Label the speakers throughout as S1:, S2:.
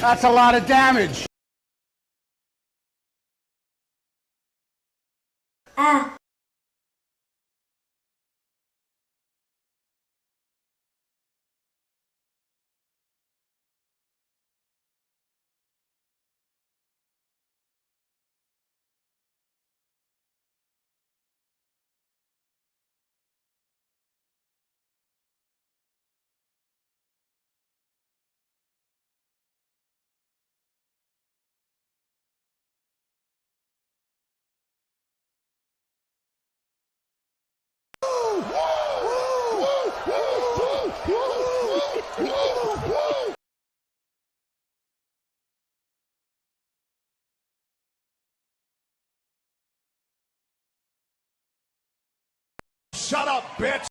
S1: That's a lot of damage.
S2: Ah.
S1: Shut up, bitch!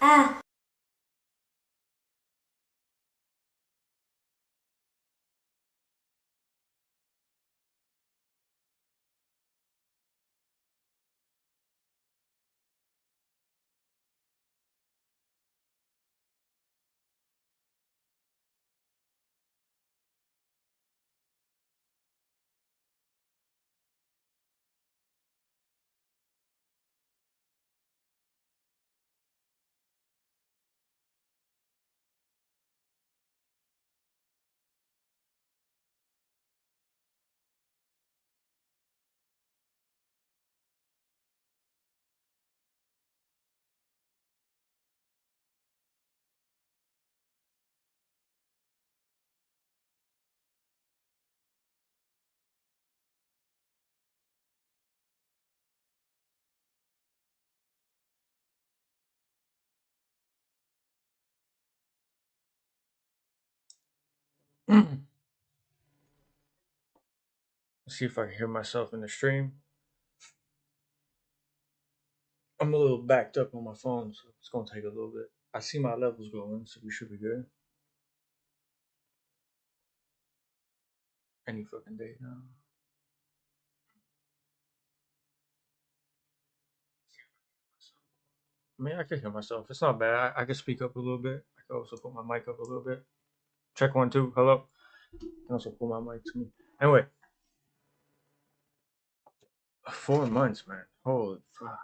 S2: Ah.
S3: Let's see if I can hear myself in the stream. I'm a little backed up on my phone, so it's gonna take a little bit. I see my levels going, so we should be good. Any fucking day now. I mean, I can hear myself. It's not bad. I can speak up a little bit. I can also put my mic up a little bit. Check 1, 2. Hello. I can also pull my mic to me. Anyway, 4 months, man. Holy fuck.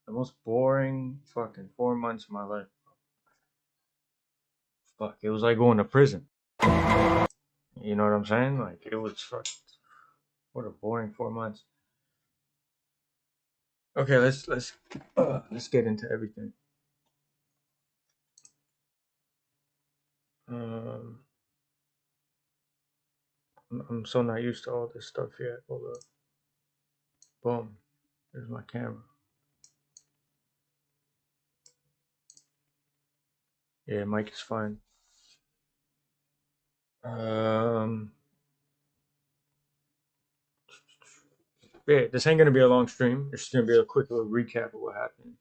S3: The most boring fucking 4 months of my life. Fuck. It was like going to prison. You know what I'm saying? Like, it was fucking. What a boring 4 months. Okay, let's get into everything. I'm so not used to all this stuff yet. Hold up. Boom. There's my camera. Yeah, mic is fine. Yeah, this ain't gonna be a long stream. It's just gonna be a quick little recap of what happened.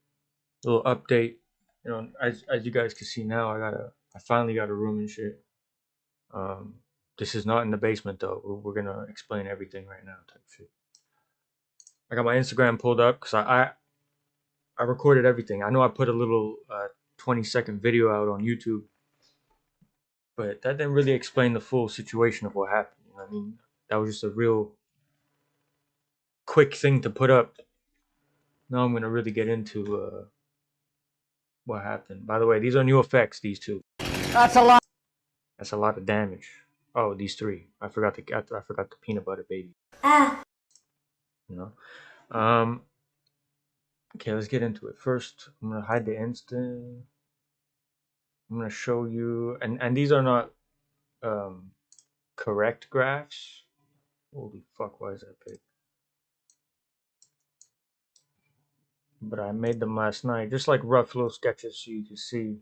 S3: A little update. You know, as you guys can see now, I finally got a room and shit. This is not in the basement though. We're gonna explain everything right now, type shit. I got my Instagram pulled up because I recorded everything. I know I put a little 20-second video out on YouTube, but that didn't really explain the full situation of what happened. You know what I mean? That was just a real quick thing to put up. Now I'm gonna really get into what happened. By the way, these are new effects. These two.
S1: That's a lot.
S3: That's a lot of damage. Oh, these 3. I forgot the peanut butter baby.
S2: Ah.
S3: You know. Okay, let's get into it. First, I'm gonna hide the instant. I'm gonna show you, and these are not correct graphs. Holy fuck, why is that big? But I made them last night, just like rough little sketches so you can see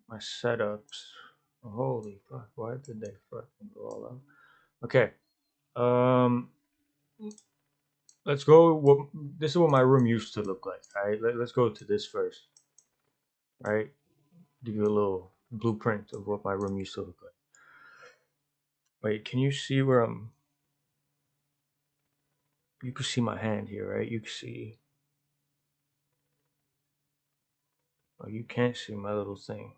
S3: my setups. Holy fuck, why did they fucking go all out? Okay, let's go. This is what my room used to look like. All right, let's go to this first. All right, give you a little blueprint of what my room used to look like. Wait, can you see where I'm? You can see my hand here, right? You can see. Oh, you can't see my little thing.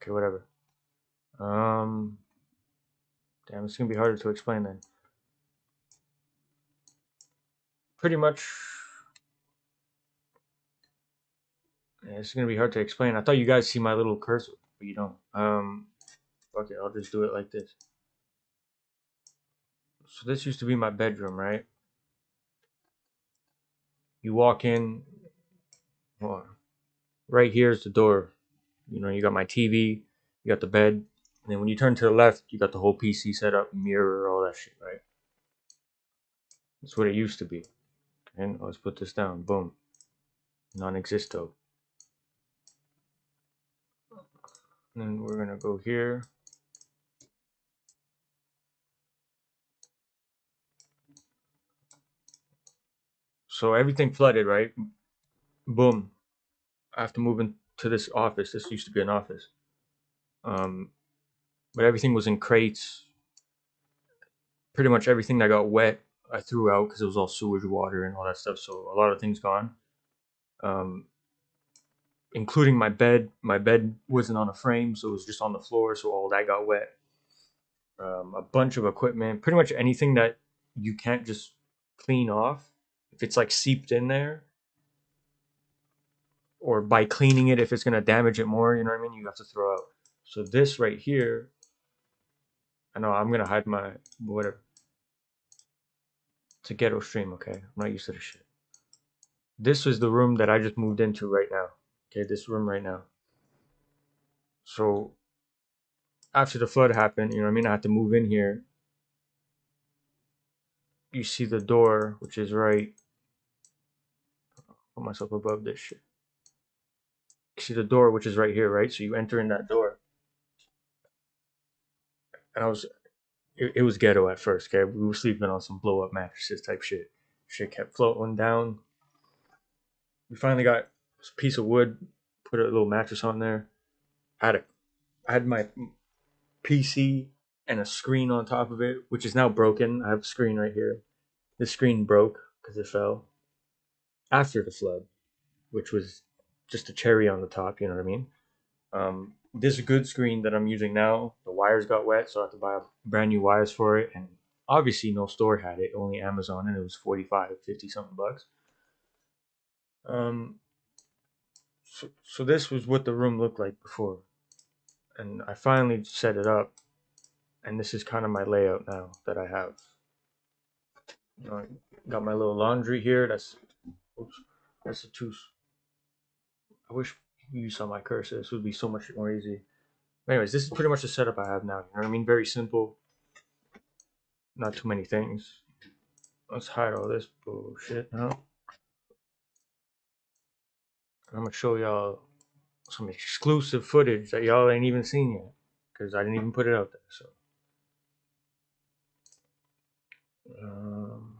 S3: Okay, whatever. Damn, it's gonna be harder to explain then. Pretty much. Yeah, it's gonna be hard to explain. I thought you guys see my little cursor, but you don't. Fuck it, I'll just do it like this. So this used to be my bedroom, right? You walk in, well, right here is the door. You know, you got my TV, you got the bed, and then when you turn to the left, you got the whole PC set up, mirror, all that shit, right? That's what it used to be. And let's put this down. Boom. Non-existo. And then we're gonna go here. So everything flooded, right? Boom. I have to move into this office. This used to be an office. But everything was in crates. Pretty much everything that got wet, I threw out because it was all sewage water and all that stuff. So a lot of things gone, um, including my bed. My bed wasn't on a frame, so it was just on the floor. So all that got wet. A bunch of equipment, pretty much anything that you can't just clean off. If it's like seeped in there, or by cleaning it, if it's gonna damage it more, you know what I mean. You have to throw out. So this right here, I know I'm gonna hide my whatever. It's a ghetto stream, okay? I'm not used to this shit. This is the room that I just moved into right now. Okay, this room right now. So after the flood happened, you know what I mean? I had to move in here. You see the door, which is right. Put myself above this shit. You see the door, which is right here, right? So you enter in that door. And it was ghetto at first, okay? We were sleeping on some blow up mattresses type shit. Shit kept floating down. We finally got this piece of wood, put a little mattress on there. I had my PC and a screen on top of it, which is now broken. I have a screen right here. The screen broke because it fell after the flood, which was just a cherry on the top. You know what I mean? This good screen that I'm using now, the wires got wet, so I had to buy brand new wires for it. And obviously, no store had it, only Amazon, and it was 45, 50 something bucks. Um, so this was what the room looked like before, and I finally set it up, and this is kind of my layout now that I have. You know, I got my little laundry here. Oops, that's a two. I wish you saw my cursor. This would be so much more easy. Anyways, this is pretty much the setup I have now. You know what I mean? Very simple. Not too many things. Let's hide all this bullshit now. I'm gonna show y'all some exclusive footage that y'all ain't even seen yet, because I didn't even put it out there. So, um,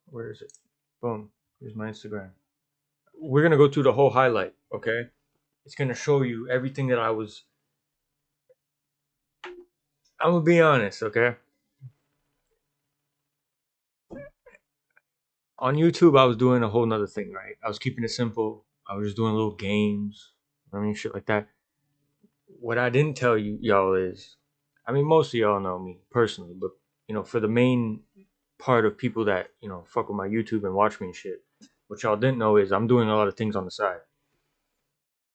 S3: where is it? Boom. Here's my Instagram. We're gonna go through the whole highlight, okay? It's gonna show you everything that I was. I'm gonna be honest, okay? On YouTube, I was doing a whole nother thing, right? I was keeping it simple. I was just doing little games, I mean, shit like that. What I didn't tell you, y'all, is, I mean, most of y'all know me personally, but you know, for the main part of people that fuck with my YouTube and watch me and shit, what y'all didn't know is I'm doing a lot of things on the side.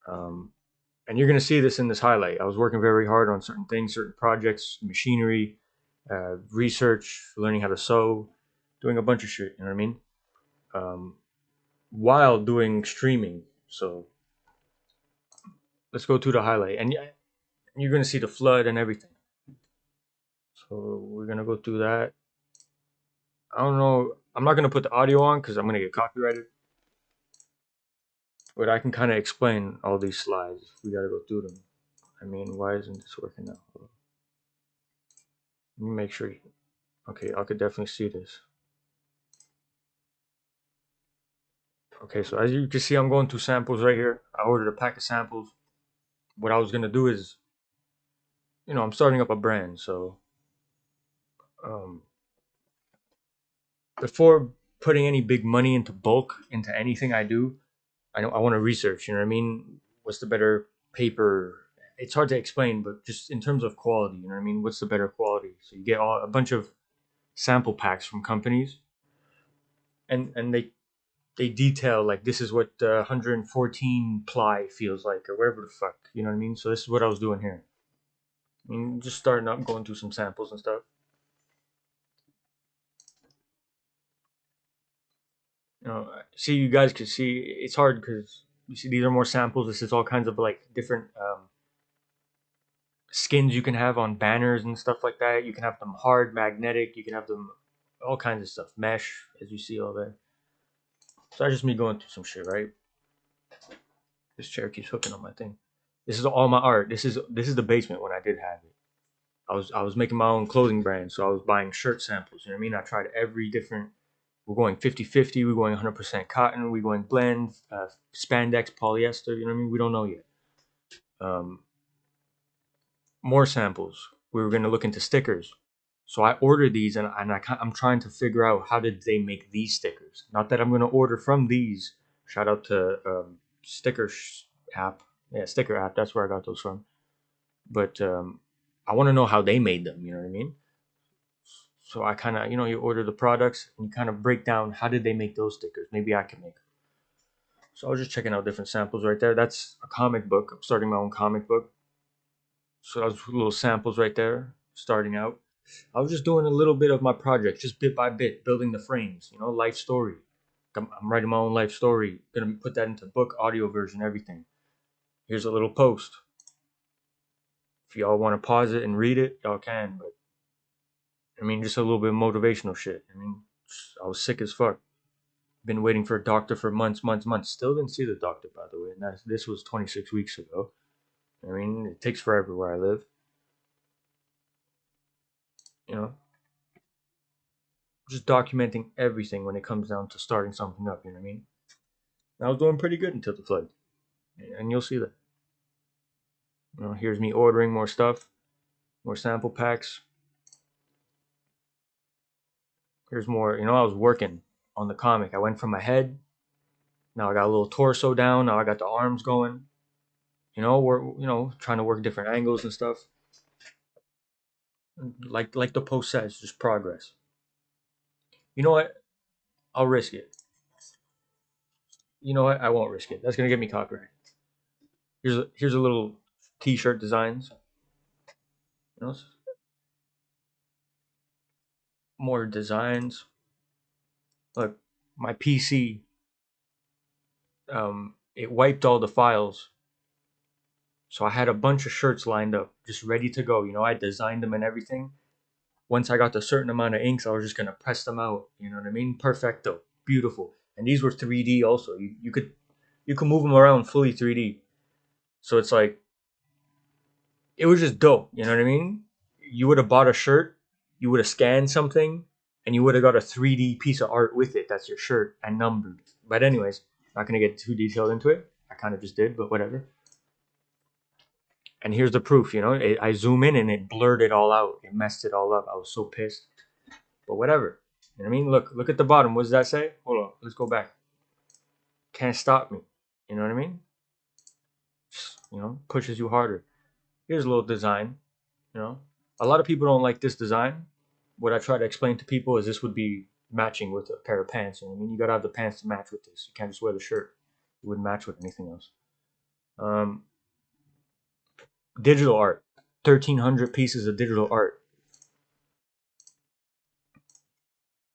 S3: Um, And you're going to see this in this highlight. I was working very hard on certain things, certain projects, machinery, research, learning how to sew, doing a bunch of shit, you know what I mean? While doing streaming. So let's go to the highlight. And you're going to see the flood and everything. So we're going to go through that. I don't know. I'm not going to put the audio on because I'm going to get copyrighted. But I can kind of explain all these slides. We got to go through them. I mean, why isn't this working now? Let me make sure. Okay, I could definitely see this. Okay, so as you can see, I'm going through samples right here. I ordered a pack of samples. What I was going to do is, I'm starting up a brand. So um, before putting any big money into bulk into anything I do, I want to research. You know what I mean? What's the better paper? It's hard to explain, but just in terms of quality, you know what I mean? What's the better quality? So you get a bunch of sample packs from companies, and they detail like this is what 114 ply feels like or whatever the fuck. You know what I mean? So this is what I was doing here. I mean, just starting up, going through some samples and stuff. See, you guys could see it's hard because you see these are more samples. This is all kinds of like different skins you can have on banners and stuff like that. You can have them hard, magnetic. You can have them all kinds of stuff, mesh, as you see all there. So that's just me going through some shit, right? This chair keeps hooking on my thing. This is all my art. This is the basement when I did have it. I was making my own clothing brand, so I was buying shirt samples. You know what I mean? I tried every different. We're going 50-50. We're going 100% cotton. We're going blend, spandex, polyester. You know what I mean? We don't know yet. Um, more samples. We were going to look into stickers. So I ordered these, and I'm trying to figure out how did they make these stickers. Not that I'm going to order from these. Shout out to Sticker app. Yeah, Sticker app. That's where I got those from. But I want to know how they made them. You know what I mean? So I kind of, you order the products and you kind of break down how did they make those stickers. Maybe I can make them. So I was just checking out different samples right there. That's a comic book. I'm starting my own comic book. So that was little samples right there, starting out. I was just doing a little bit of my project, just bit by bit, building the frames, life story. I'm writing my own life story. Gonna put that into book, audio version, everything. Here's a little post. If y'all want to pause it and read it, y'all can. But I mean, just a little bit of motivational shit. I mean, I was sick as fuck. Been waiting for a doctor for months, months, months. Still didn't see the doctor, by the way. And this was 26 weeks ago. I mean, it takes forever where I live. You know, just documenting everything when it comes down to starting something up. You know what I mean? I was doing pretty good until the flood, and you'll see that. Here's me ordering more stuff, more sample packs. Here's more. I was working on the comic. I went from my head. Now I got a little torso down. Now I got the arms going. We're trying to work different angles and stuff. Like the post says, just progress. You know what? I'll risk it. You know what? I won't risk it. That's gonna get me copyright. Here's a little T-shirt designs. You know, more designs. Look, my PC. It wiped all the files, so I had a bunch of shirts lined up, just ready to go. I designed them and everything. Once I got a certain amount of inks, I was just gonna press them out. You know what I mean? Perfecto, beautiful. And these were 3D also. You could move them around fully 3D. So it's like it was just dope. You know what I mean? You would have bought a shirt, you would have scanned something, and you would have got a 3D piece of art with it. That's your shirt and numbered. But anyways, not gonna get too detailed into it. I kind of just did, but whatever. And here's the proof. I zoom in and it blurred it all out. It messed it all up. I was so pissed. But whatever. You know what I mean? Look at the bottom. What does that say? Hold on. Let's go back. Can't stop me. You know what I mean? Just, pushes you harder. Here's a little design. A lot of people don't like this design. What I try to explain to people is this would be matching with a pair of pants. You know what I mean? You gotta have the pants to match with this. You can't just wear the shirt. It wouldn't match with anything else. digital art. 1,300 pieces of digital art.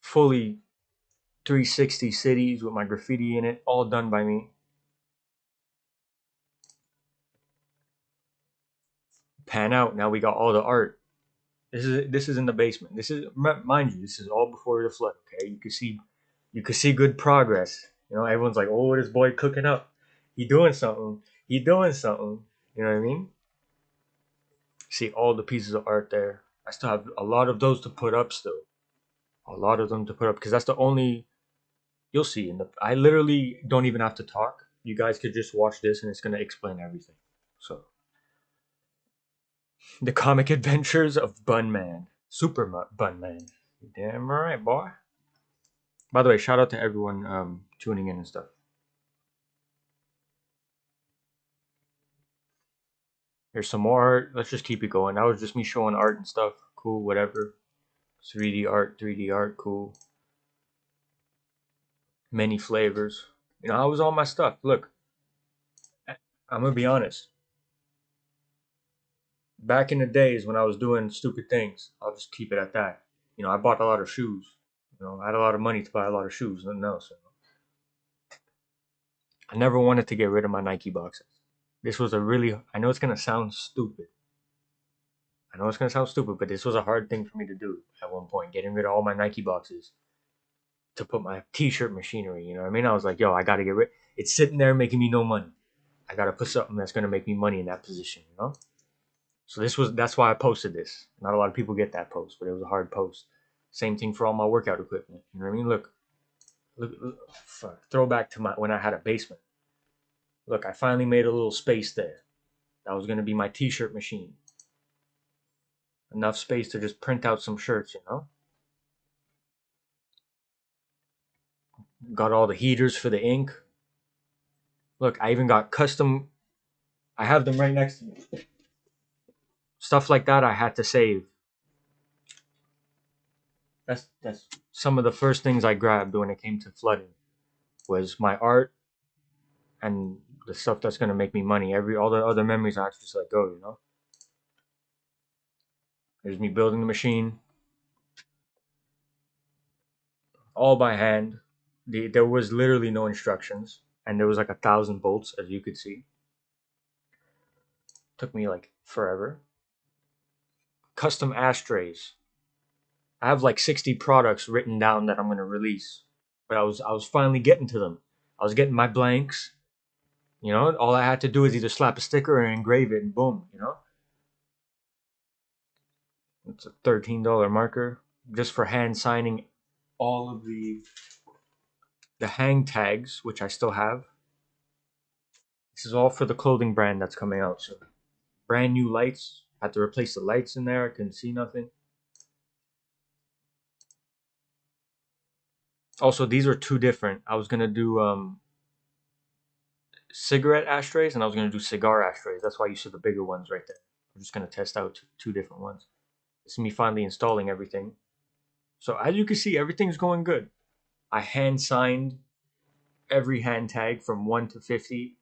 S3: Fully 360 cities with my graffiti in it, all done by me. Pan out. Now we got all the art. This is in the basement. This is, mind you, this is all before the flood. Okay, you could see good progress. You know, everyone's like, "Oh, this boy cooking up. He doing something. He doing something." You know what I mean? See all the pieces of art there. I still have a lot of those to put up still. A lot of them to put up because that's the only you'll see in the. I literally don't even have to talk. You guys could just watch this and it's gonna explain everything. So, the comic adventures of Bun Man, Bun Man. Damn right, boy. By the way, shout out to everyone tuning in and stuff. Here's some more art. Let's just keep it going. That was just me showing art and stuff. Cool, whatever. 3D art, cool. Many flavors. You know, how was all my stuff? Look, I'm gonna be honest. Back in the days when I was doing stupid things, I'll just keep it at that. You know, I bought a lot of shoes. You know, I had a lot of money to buy a lot of shoes. Nothing else. I never wanted to get rid of my Nike boxes. This was a really. I know it's gonna sound stupid. I know it's gonna sound stupid, but this was a hard thing for me to do at one point, getting rid of all my Nike boxes to put my t-shirt machinery. You know what I mean? I was like, yo, I gotta get rid. It's sitting there making me no money. I gotta put something that's gonna make me money in that position. You know? So that's why I posted this. Not a lot of people get that post, but it was a hard post. Same thing for all my workout equipment. You know what I mean? Look, fuck. Throwback to my when I had a basement. Look, I finally made a little space there. That was gonna be my t-shirt machine. Enough space to just print out some shirts, you know? Got all the heaters for the ink. Look, I even got custom. I have them right next to me. Stuff like that I had to save. That's some of the first things I grabbed when it came to flooding was my art and the stuff that's gonna make me money. All the other memories I had to just let go, you know? There's me building the machine. All by hand. There was literally no instructions. And there was like 1,000 bolts, as you could see. Took me like forever. Custom ashtrays. I have like 60 products written down that I'm gonna release. But I was finally getting to them. I was getting my blanks. You know, all I had to do is either slap a sticker or engrave it and boom, you know? It's a $13 marker just for hand signing all of the hang tags, which I still have. This is all for the clothing brand that's coming out soon. Brand new lights. Had to replace the lights in there. I couldn't see nothing. Also, these are two different. I was gonna do cigarette ashtrays and I was gonna do cigar ashtrays. That's why you see the bigger ones right there. I'm just gonna test out two different ones. This is me finally installing everything. So as you can see, everything's going good. I hand signed every hand tag from 1 to 50.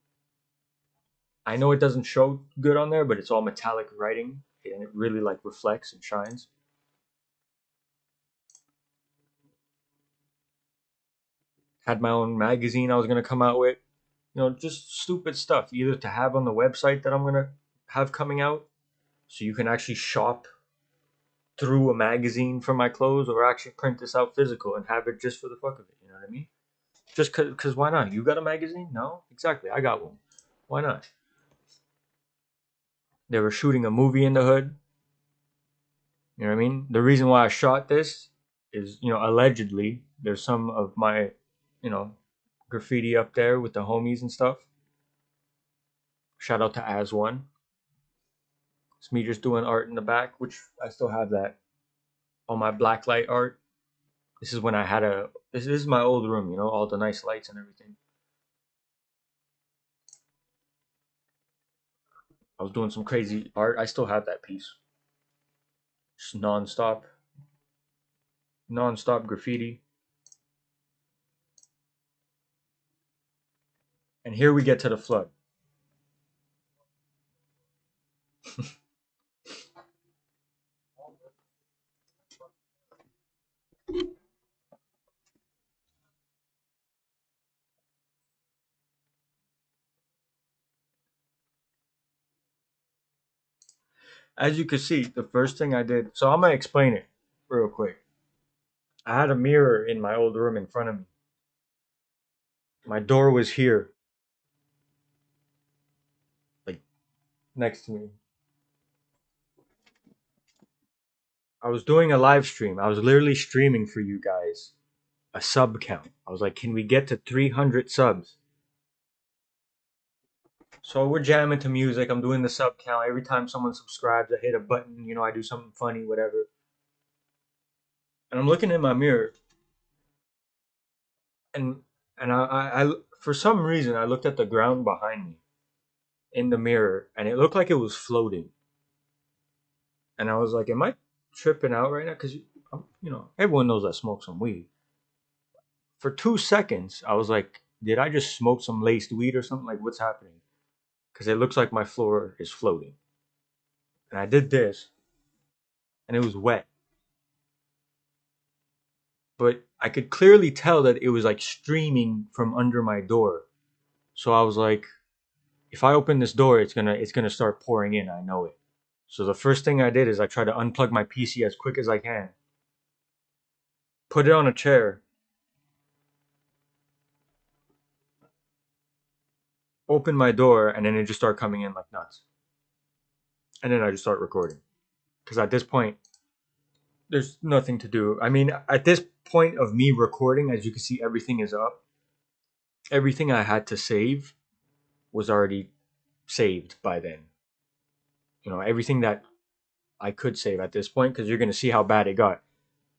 S3: I know it doesn't show good on there, but it's all metallic writing and it really like reflects and shines. Had my own magazine I was gonna come out with. You know, just stupid stuff either to have on the website that I'm gonna have coming out, so you can actually shop through a magazine for my clothes, or actually print this out physical and have it just for the fuck of it. You know what I mean? Just cause why not? You got a magazine? No, exactly. I got one. Why not? They were shooting a movie in the hood. You know what I mean? The reason why I shot this is, you know, allegedly there's some of my, you know, graffiti up there with the homies and stuff. Shout out to As One. It's me just doing art in the back, which I still have that all my blacklight art. This is when I had a. This is my old room, you know, all the nice lights and everything. I was doing some crazy art. I still have that piece. Just non-stop graffiti. And here we get to the flood. As you can see, the first thing I did. So I'm gonna explain it real quick. I had a mirror in my old room in front of me. My door was here, like next to me. I was doing a live stream. I was literally streaming for you guys a sub count. I was like, can we get to 300 subs? So we're jamming to music. I'm doing the sub count. Every time someone subscribes, I hit a button. You know, I do something funny, whatever. And I'm looking in my mirror, and I for some reason I looked at the ground behind me in the mirror, and it looked like it was floating. And I was like, am I tripping out right now? Because everyone knows I smoke some weed. For 2 seconds, I was like, did I just smoke some laced weed or something? Like, what's happening? Because it looks like my floor is floating. And I did this, and it was wet. But I could clearly tell that it was like streaming from under my door. So I was like, if I open this door, it's gonna start pouring in. I know it. So the first thing I did is I tried to unplug my PC as quick as I can, put it on a chair, open my door, and then it just started coming in like nuts. And then I just start recording. Because at this point, there's nothing to do. I mean, at this point of me recording, as you can see, everything is up. Everything I had to save was already saved by then. Everything that I could save at this point, because you're going to see how bad it got.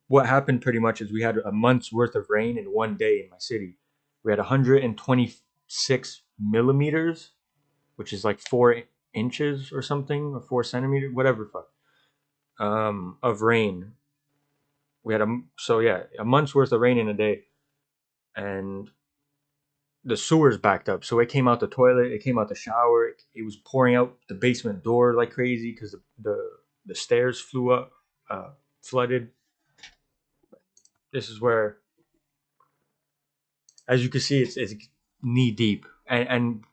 S3: What happened pretty much is we had a month's worth of rain in one day in my city. We had 126 millimeters, which is like 4 inches or something, or 4 centimeters, whatever, of rain. We had a month's worth of rain in a day, and the sewers backed up. So it came out the toilet, it came out the shower, it was pouring out the basement door like crazy because the stairs flew up, flooded. This is where, as you can see, it's knee deep, and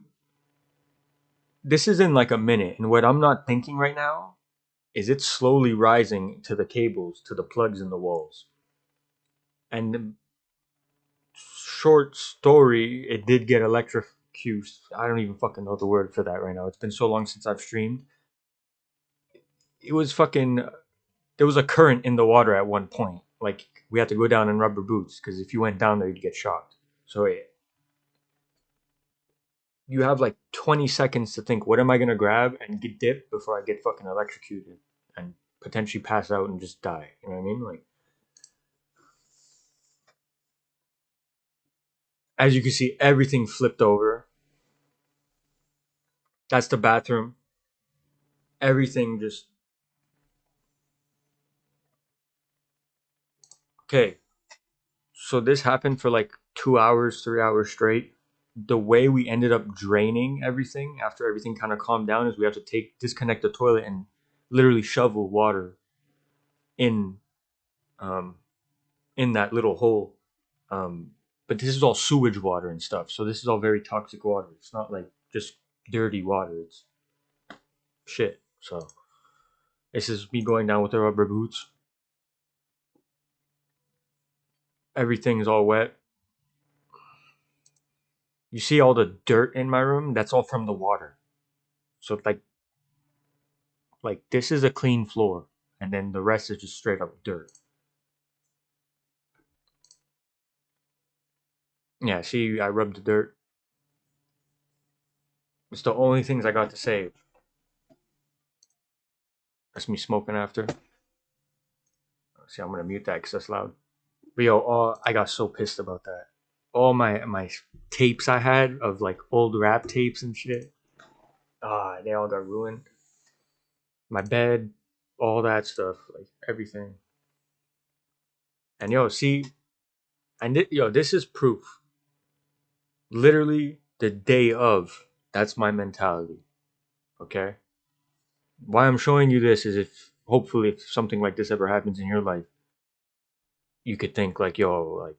S3: this is in like a minute. And what I'm not thinking right now is it's slowly rising to the cables, to the plugs in the walls. And short story, it did get electrocuted. I don't even fucking know the word for that right now. It's been so long since I've streamed. It was fucking. There was a current in the water at one point. Like, we had to go down in rubber boots because if you went down there, you'd get shocked. So you have like 20 seconds to think, what am I gonna grab and get dipped before I get fucking electrocuted and potentially pass out and just die. You know what I mean? Like, as you can see, everything flipped over. That's the bathroom. Everything just okay. So this happened for like 2 hours, 3 hours straight. The way we ended up draining everything after everything kind of calmed down is we have to disconnect the toilet and literally shovel water in um, in that little hole. But this is all sewage water and stuff, so this is all very toxic water. It's not like just dirty water. It's shit. So this is me going down with the rubber boots. Everything's all wet. You see all the dirt in my room? That's all from the water. So like this is a clean floor, and then the rest is just straight up dirt. Yeah, see, I rubbed the dirt. It's the only things I got to save. That's me smoking after. See, I'm gonna mute that because that's loud. But yo, I got so pissed about that. All my tapes I had of like old rap tapes and shit. They all got ruined. My bed, all that stuff, like everything. And yo, see, this is proof. Literally the day of. That's my mentality. Okay. Why I'm showing you this is if hopefully if something like this ever happens in your life, you could think like, yo, like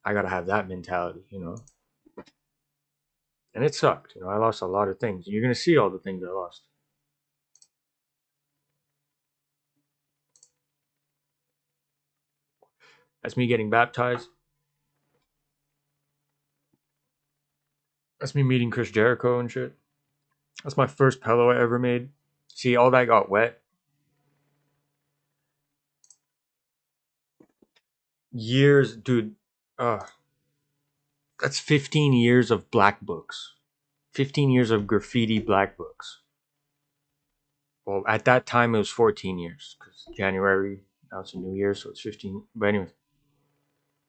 S3: I gotta have that mentality. And it sucked. I lost a lot of things. You're gonna see all the things I lost. That's me getting baptized. That's me meeting Chris Jericho and shit. That's my first pillow I ever made. See, all that got wet. Years, dude. That's 15 years of black books. 15 years of graffiti black books. Well, at that time it was 14 years because January, now it's a new year, so it's 15. But anyways,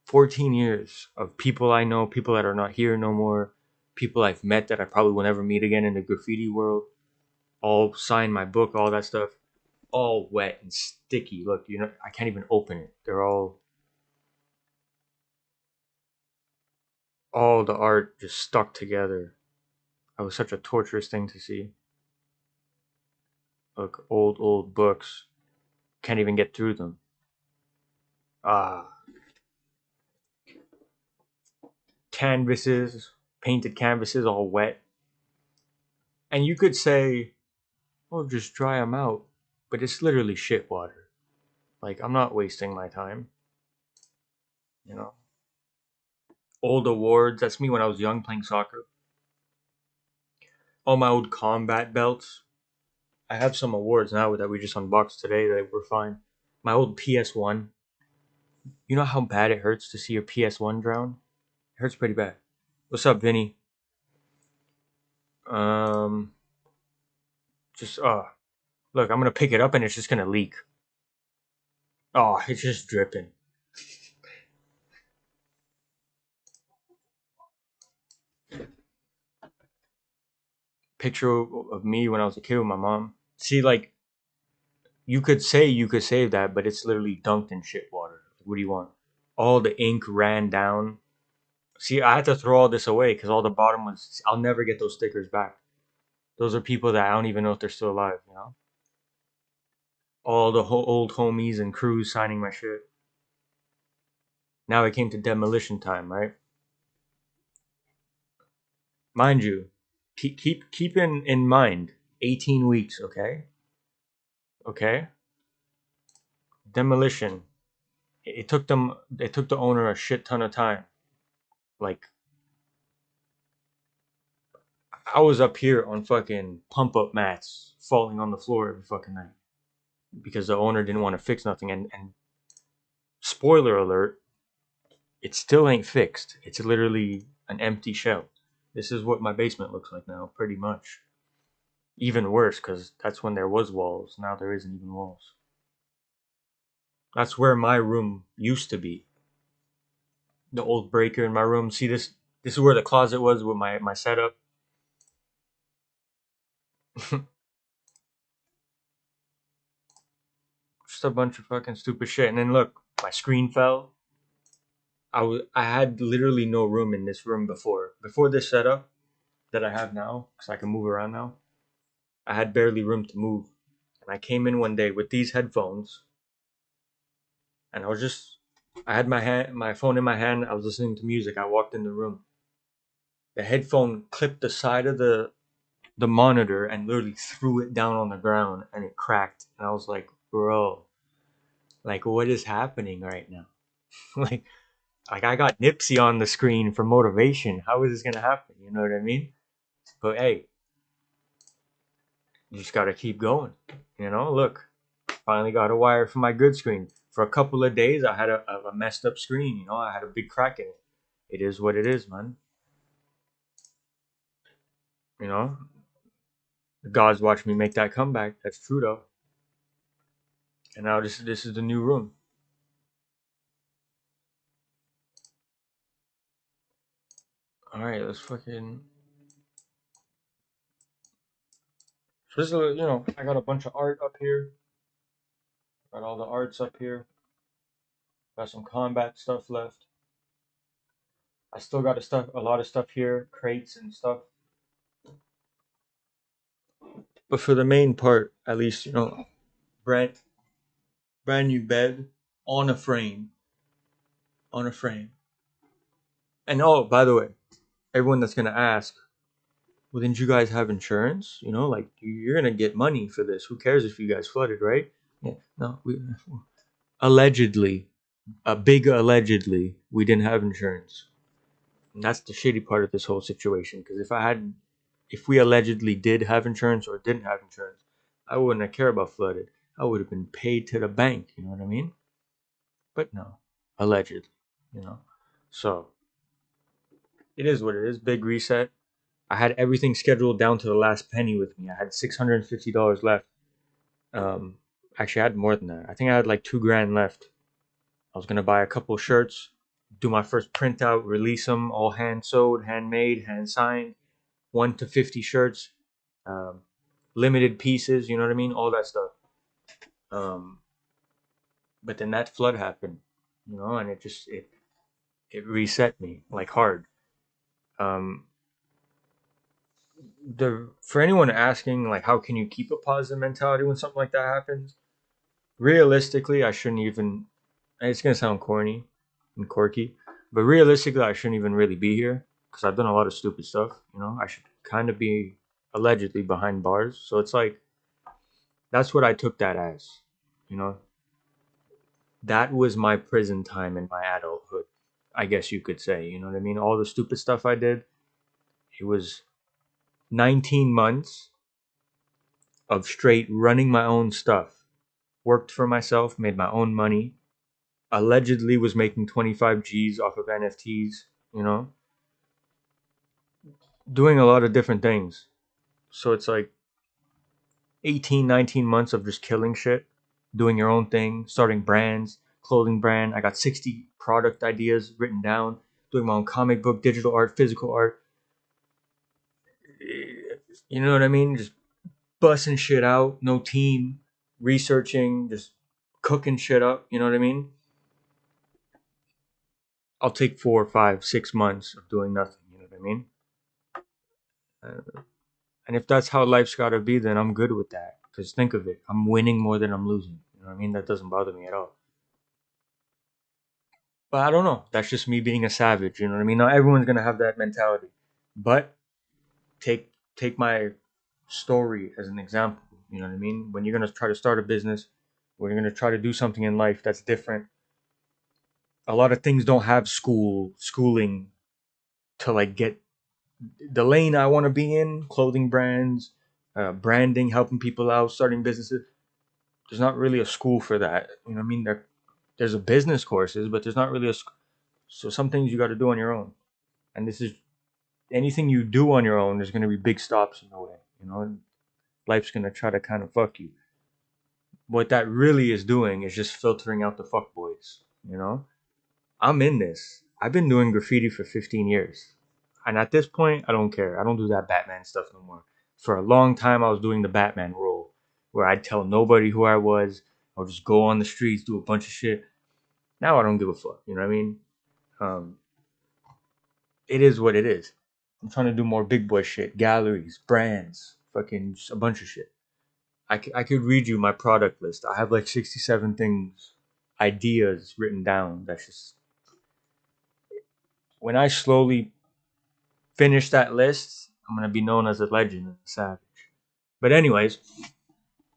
S3: 14 years of people I know, people that are not here no more, people I've met that I probably will never meet again in the graffiti world, all signed my book, all that stuff, all wet and sticky. Look, you know, I can't even open it. They're all the art just stuck together. That was such a torturous thing to see. Look, old books. Can't even get through them. Canvases, painted canvases, all wet. And you could say, "Oh, just dry them out," but it's literally shit water. Like, I'm not wasting my time. You know, old awards. That's me when I was young playing soccer. All my old combat belts. I have some awards now that we just unboxed today that were fine. My old PS1. You know how bad it hurts to see your PS1 drown? It hurts pretty bad. What's up, Vinny? Um, just look, I'm gonna pick it up and it's just gonna leak. Oh, it's just dripping. Picture of me when I was a kid with my mom. See, like, you could say you could save that, but it's literally dunked in shit water. What do you want? All the ink ran down. See, I had to throw all this away because all the bottom was. I'll never get those stickers back. Those are people that I don't even know if they're still alive. You know, all the old homies and crews signing my shit. Now it came to demolition time, right? Mind you, keep in mind, 18 weeks, okay? Okay. Demolition. It took them. It took the owner a shit ton of time. Like, I was up here on fucking pump up mats, falling on the floor every fucking night because the owner didn't want to fix nothing. And spoiler alert, it still ain't fixed. It's literally an empty shell. This is what my basement looks like now, pretty much. Even worse, because that's when there was walls. Now there isn't even walls. That's where my room used to be. The old breaker in my room. See this? This is where the closet was with my setup. Just a bunch of fucking stupid shit. And then look, my screen fell. I had literally no room in this room before this setup that I have now because I can move around now. I had barely room to move, and I came in one day with these headphones, and I had my phone in my hand. I was listening to music. I walked in the room. The headphone clipped the side of the monitor and literally threw it down on the ground, and it cracked. And I was like, bro, like, what is happening right now? like like I got Nipsey on the screen for motivation. How is this gonna happen? You know what I mean? But hey, you just gotta keep going. You know, look, finally got a wire for my good screen. For a couple of days, I had a messed up screen. You know, I had a big crack in it. It is what it is, man. You know, the gods watched me make that comeback. That's true though. And now this is the new room. All right, let's fucking. So this is you know, I got a bunch of art up here. Got all the arts up here. Got some combat stuff left. I still got a lot of stuff here, crates and stuff. But for the main part, at least, you know, brand brand new bed on a frame, on a frame. And oh, by the way, everyone that's gonna ask, well, didn't you guys have insurance? You know, like you're gonna get money for this. Who cares if you guys flooded, right? Yeah, no, we allegedly, a big allegedly, we didn't have insurance. And that's the shitty part of this whole situation. Because if we allegedly did have insurance or didn't have insurance, I wouldn't have cared about flooded. I would have been paid to the bank. You know what I mean? But no, allegedly. You know, so it is what it is. Big reset. I had everything scheduled down to the last penny with me. I had $650 left. Um, Actually, I had more than that. I think I had like 2 grand left. I was gonna buy a couple shirts, do my first printout, release them, all hand sewed, handmade, hand signed, 1 to 50 shirts, um, limited pieces. You know what I mean? All that stuff. Um, but then that flood happened, and it reset me like hard. Um, the For anyone asking like how can you keep a positive mentality when something like that happens? Realistically, I shouldn't even. It's gonna sound corny and quirky, but realistically, I shouldn't even really be here because I've done a lot of stupid stuff. I should kind of be allegedly behind bars. So it's like that's what I took that as. You know, that was my prison time in my adulthood. I guess you could say. You know what I mean? All the stupid stuff I did. It was 19 months of straight running my own stuff. Worked for myself, made my own money, allegedly was making 25 G's off of NFTs, you know, doing a lot of different things. So it's like 18, 19 months of just killing shit, doing your own thing, starting brands, clothing brand. I got 60 product ideas written down, doing my own comic book, digital art, physical art. You know what I mean? Just busting shit out, no team, researching, just cooking shit up. You know what I mean? I'll take 4, 5, 6 months of doing nothing. You know what I mean? And if that's how life's got to be, then I'm good with that. Because think of it, I'm winning more than I'm losing. You know what I mean? That doesn't bother me at all. But I don't know. That's just me being a savage. You know what I mean? Not everyone's gonna have that mentality. But take my story as an example. You know what I mean? When you're gonna try to start a business, when you're gonna try to do something in life that's different, a lot of things don't have schooling to like get the lane I want to be in. Clothing brands, branding, helping people out, starting businesses. There's not really a school for that. You know what I mean? There's a business courses, but there's not really so some things you got to do on your own. And this is anything you do on your own. There's going to be big stops in the way. Life's going to try to kind of fuck you. What that really is doing is just filtering out the fuck boys. I'm in this. I've been doing graffiti for 15 years. And at this point, I don't care. I don't do that Batman stuff no more. For a long time, I was doing the Batman role where I'd tell nobody who I was. I would just go on the streets, do a bunch of shit. Now I don't give a fuck. You know what I mean? Um, it is what it is. I'm trying to do more big boy shit, galleries, brands, fucking just a bunch of shit. I could read you my product list. I have like 67 things, ideas written down. That's just when I slowly finish that list, I'm gonna be known as a legend and a savage. But anyways,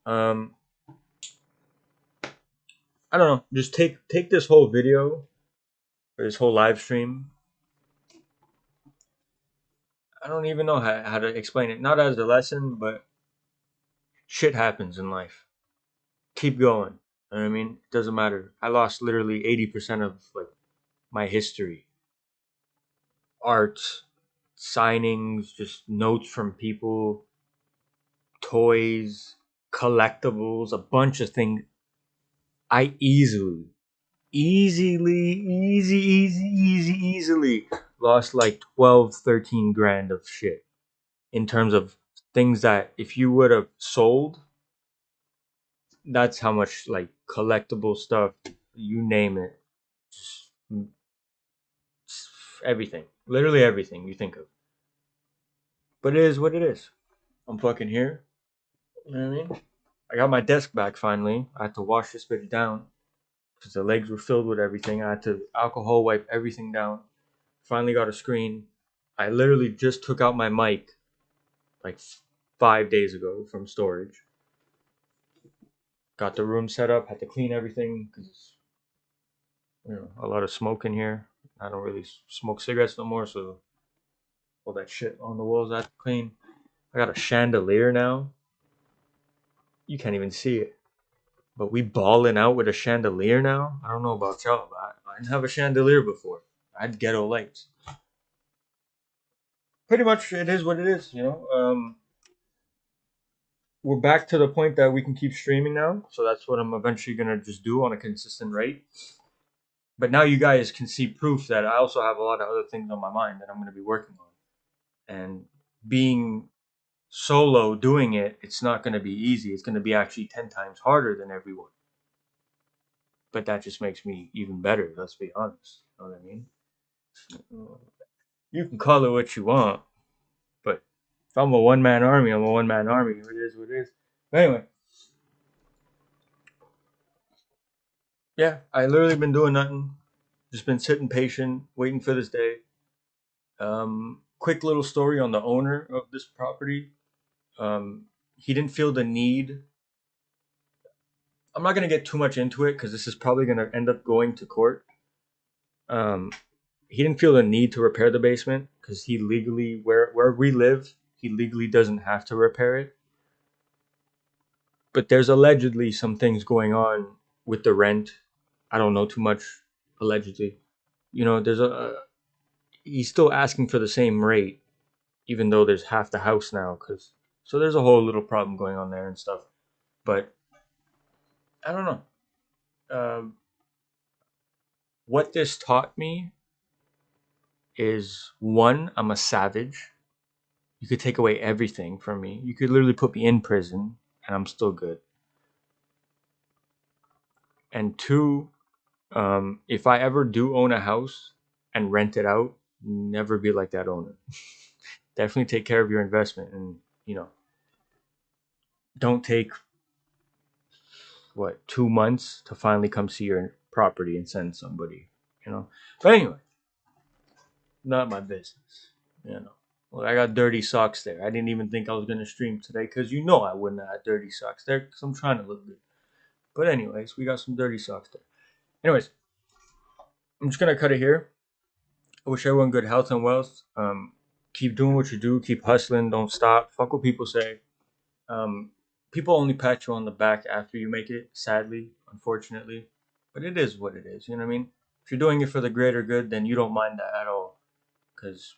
S3: um, I don't know. Just take this whole video or this whole live stream. I don't even know how to explain it. Not as a lesson, but shit happens in life. Keep going. You know what I mean? It doesn't matter. I lost literally 80% of like my history, art, signings, just notes from people, toys, collectibles, a bunch of things. I easily lost like 12, 13 grand of shit in terms of things that if you would have sold, that's how much like collectible stuff, you name it, just everything, literally everything you think of. But it is what it is. I'm fucking here. You know what I mean? I got my desk back finally. I had to wash this bitch down because the legs were filled with everything. I had to alcohol wipe everything down. Finally got a screen. I literally just took out my mic like 5 days ago from storage. Got the room set up. Had to clean everything because You know, a lot of smoke in here. I don't really smoke cigarettes no more, so all that shit on the walls I have to clean. I got a chandelier now. You can't even see it. But we balling out with a chandelier now. I don't know about y'all, but I didn't have a chandelier before. I had ghetto lights. Pretty much, it is what it is. You know, we're back to the point that we can keep streaming now. So that's what I'm eventually gonna just do on a consistent rate. But now you guys can see proof that I also have a lot of other things on my mind that I'm gonna be working on. And being solo doing it, it's not gonna be easy. It's gonna be actually 10 times harder than everyone. But that just makes me even better. Let's be honest. You know what I mean? You can call it what you want, but if I'm a one-man army, I'm a one-man army. It is what it is. But anyway, yeah, I literally been doing nothing. Just been sitting patient, waiting for this day. Quick little story on the owner of this property. He didn't feel the need. I'm not gonna get too much into it because this is probably gonna end up going to court. He didn't feel the need to repair the basement because he legally, where we live, he legally doesn't have to repair it. But there's allegedly some things going on with the rent. I don't know too much. Allegedly, you know, he's still asking for the same rate, even though there's half the house now. So there's a whole little problem going on there and stuff. But I don't know. What this taught me is, one, I'm a savage. You could take away everything from me. You could literally put me in prison and I'm still good. And two, if I ever do own a house and rent it out, never be like that owner. Definitely take care of your investment, and you know, don't take 2 months to finally come see your property and send somebody. You know. But anyway, not my business. You know. Well, I got dirty socks there. I didn't even think I was gonna stream today because you know I wouldn't have had dirty socks there because I'm trying to look good. But anyways, we got some dirty socks there. Anyways, I'm just gonna cut it here. I wish everyone good health and wealth. Keep doing what you do. Keep hustling. Don't stop. Fuck what people say. People only pat you on the back after you make it. Sadly, unfortunately, but it is what it is. You know what I mean? If you're doing it for the greater good, then you don't mind that at all. Because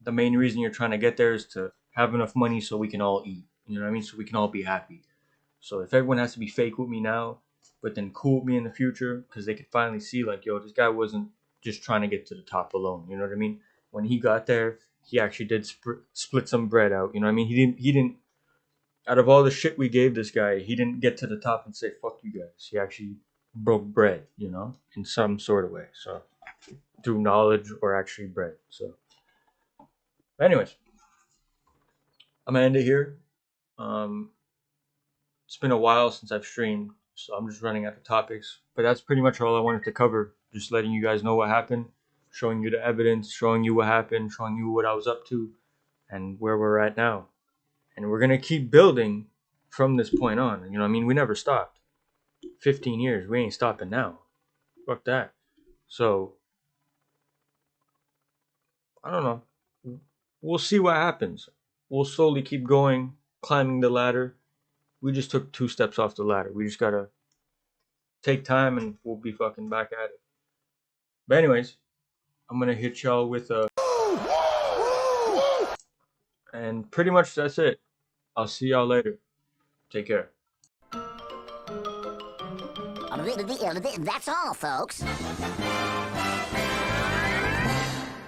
S3: the main reason you're trying to get there is to have enough money so we can all eat. You know what I mean? So we can all be happy. So if everyone has to be fake with me now, but then cool with me in the future, because they could finally see like, yo, this guy wasn't just trying to get to the top alone. You know what I mean? When he got there, he actually did split some bread out. You know what I mean? He didn't. Out of all the shit we gave this guy, he didn't get to the top and say fuck you guys. He actually broke bread. You know, in some sort of way. So through knowledge or actually bread. So, anyways, I'm gonna end it here. It's been a while since I've streamed, so I'm just running out of topics. But that's pretty much all I wanted to cover. Just letting you guys know what happened, showing you the evidence, showing you what happened, showing you what I was up to, and where we're at now. And we're gonna keep building from this point on. You know what I mean? We never stopped. 15 years, we ain't stopping now. Fuck that. So, I don't know. We'll see what happens. We'll slowly keep going, climbing the ladder. We just took 2 steps off the ladder. We just gotta take time and we'll be fucking back at it. But anyways, I'm gonna hit y'all with a... And pretty much that's it. I'll see y'all later. Take care.
S2: That's all, folks.